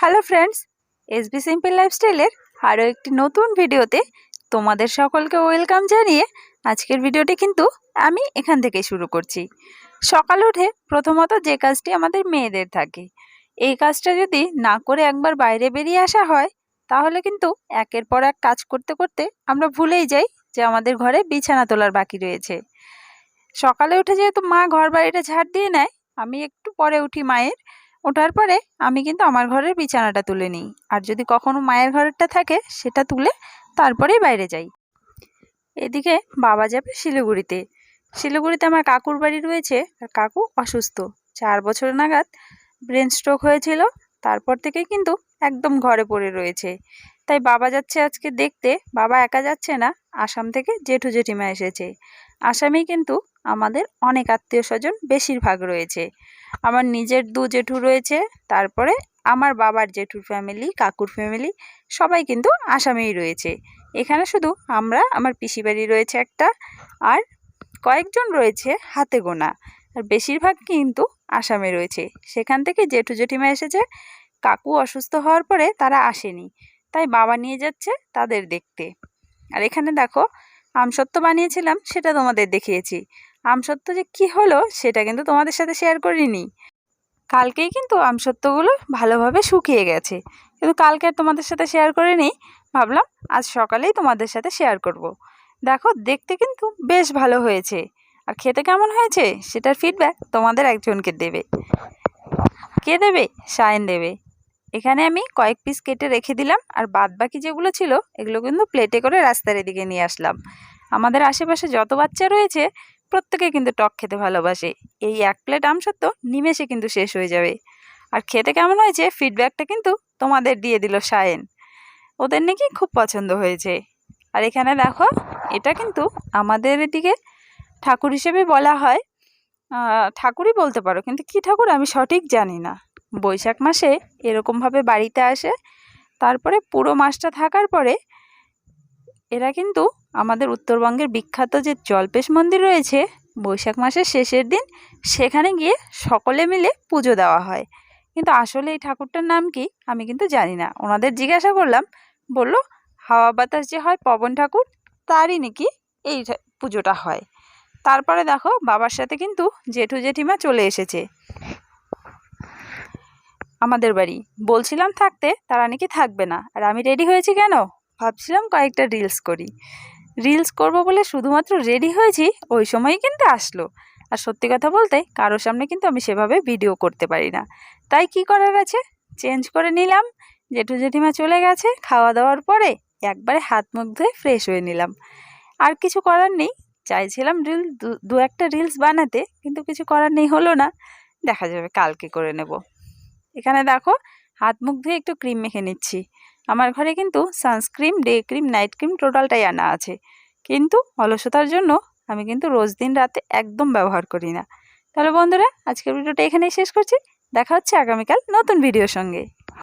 Hello friends, SB simple লাইফস্টাইলের আরও একটি নতুন ভিডিওতে তোমাদের সকলকে ওয়েলকাম জানিয়ে আজকের ভিডিওটি কিন্তু আমি এখান থেকে শুরু করছি। সকালে উঠে প্রথমত যে কাজটি আমাদের মেয়েদের থাকে, এই কাজটা যদি না করে একবার বাইরে বেরিয়ে আসা হয় তাহলে কিন্তু একের পর এক কাজ করতে করতে আমরা ভুলেই যাই যে আমাদের ঘরে বিছানা তোলার বাকি রয়েছে। সকালে উঠে যেহেতু মা ঘর বাড়িটা ঝাড় দিয়ে নেয়, আমি একটু পরে উঠি মায়ের। ওঠার পরে আমি কিন্তু আমার ঘরের বিছানাটা তুলে নিই, আর যদি কখনো মায়ের ঘরেরটা থাকে সেটা তুলে তারপরেই বাইরে যাই। এদিকে বাবা যাবে শিলিগুড়িতে। শিলিগুড়িতে আমার কাকুর বাড়ি রয়েছে, আর কাকু অসুস্থ। 4 বছর নাগাদ ব্রেন স্ট্রোক হয়েছিল, তারপর থেকে কিন্তু একদম ঘরে পড়ে রয়েছে। তাই বাবা যাচ্ছে আজকে দেখতে। বাবা একা যাচ্ছে না, আসাম থেকে জেঠু জেঠিমা এসেছে। আসামেই কিন্তু আমাদের অনেক আত্মীয় স্বজন বেশিরভাগ রয়েছে। আমার নিজের 2 জেঠু রয়েছে, তারপরে আমার বাবার জেঠুর ফ্যামিলি, কাকুর ফ্যামিলি সবাই কিন্তু আসামেই রয়েছে। এখানে শুধু আমরা, আমার পিসি বাড়ি রয়েছে একটা, আর কয়েকজন রয়েছে হাতে গোনা, আর বেশিরভাগ কিন্তু আসামে রয়েছে। সেখান থেকে জেঠু জেঠিমা এসেছে। কাকু অসুস্থ হওয়ার পরে তারা আসেনি, তাই বাবা নিয়ে যাচ্ছে তাদের দেখতে। আর এখানে দেখো, আমসত্ত্ব বানিয়েছিলাম, সেটা তোমাদের দেখিয়েছি। আমসত্ত্ব যে কি হলো সেটা কিন্তু তোমাদের সাথে শেয়ার করিনি। কালকেই কিন্তু আমসত্ত্বগুলো ভালোভাবে শুকিয়ে গেছে, কিন্তু কালকে আর তোমাদের সাথে শেয়ার করিনি। ভাবলাম আজ সকালেই তোমাদের সাথে শেয়ার করব। দেখো, দেখতে কিন্তু বেশ ভালো হয়েছে, আর খেতে কেমন হয়েছে সেটার ফিডব্যাক তোমাদের একজনকে দেবে। কে দেবে? শায়ন দেবে। এখানে আমি কয়েক পিস কেটে রেখে দিলাম, আর বাদ বাকি যেগুলো ছিল এগুলো কিন্তু প্লেটে করে রাস্তার এদিকে নিয়ে আসলাম। আমাদের আশেপাশে যত বাচ্চা রয়েছে প্রত্যেকে কিন্তু টক খেতে ভালোবাসে। এই 1 প্লেট আমসত্ত্ব নিমেষে কিন্তু শেষ হয়ে যাবে। আর খেতে কেমন হয়েছে ফিডব্যাকটা কিন্তু তোমাদের দিয়ে দিল শায়ন। ওদের নাকি খুব পছন্দ হয়েছে। আর এখানে দেখো, এটা কিন্তু আমাদের এদিকে ঠাকুর হিসেবে বলা হয়। ঠাকুরই বলতে পারো, কিন্তু কি ঠাকুর আমি সঠিক জানি না। বৈশাখ মাসে এরকমভাবে বাড়িতে আসে, তারপরে পুরো মাসটা থাকার পরে এরা কিন্তু আমাদের উত্তরবঙ্গের বিখ্যাত যে জল্পেশ মন্দির রয়েছে, বৈশাখ মাসের শেষের দিন সেখানে গিয়ে সকলে মিলে পুজো দেওয়া হয়। কিন্তু আসলে এই ঠাকুরটার নাম কি আমি কিন্তু জানি না। ওনাদের জিজ্ঞাসা করলাম, বলল হাওয়া বাতাস যে হয় পবন ঠাকুর, তারই নাকি এই পুজোটা হয়। তারপরে দেখো, বাবার সাথে কিন্তু জেঠু জেঠিমা চলে এসেছে আমাদের বাড়ি। বলছিলাম থাকতে, তারা নাকি থাকবে না। আর আমি রেডি হয়েছি কেন? ভাবছিলাম কয়েকটা রিলস করি। রিলস করব বলে শুধুমাত্র রেডি হয়েছি, ওই সময়ই কিন্তু আসলো। আর সত্যি কথা বলতে কারোর সামনে কিন্তু আমি সেভাবে ভিডিও করতে পারি না, তাই কি করার আছে, চেঞ্জ করে নিলাম। জেঠু জেঠিমা চলে গেছে, খাওয়া দাওয়ার পরে একবারে হাত মুখ ধুয়ে ফ্রেশ হয়ে নিলাম। আর কিছু করার নেই। চাইছিলাম দু একটা রিলস বানাতে, কিন্তু কিছু করার নেই, হলো না। দেখা যাবে, কালকে করে নেব। এখানে দেখো, হাত মুখ ধুয়ে একটু ক্রিম মেখে নিচ্ছি। আমার ঘরে কিন্তু sunscreen, day cream, night cream টোটালটাই আনা আছে, কিন্তু অলসতার জন্য আমি কিন্তু রোজ দিন রাতে একদম ব্যবহার করি না। তাহলে বন্ধুরা, আজকের ভিডিওটা এখানেই শেষ করছি। দেখা হচ্ছে আগামীকাল নতুন ভিডিওর সঙ্গে।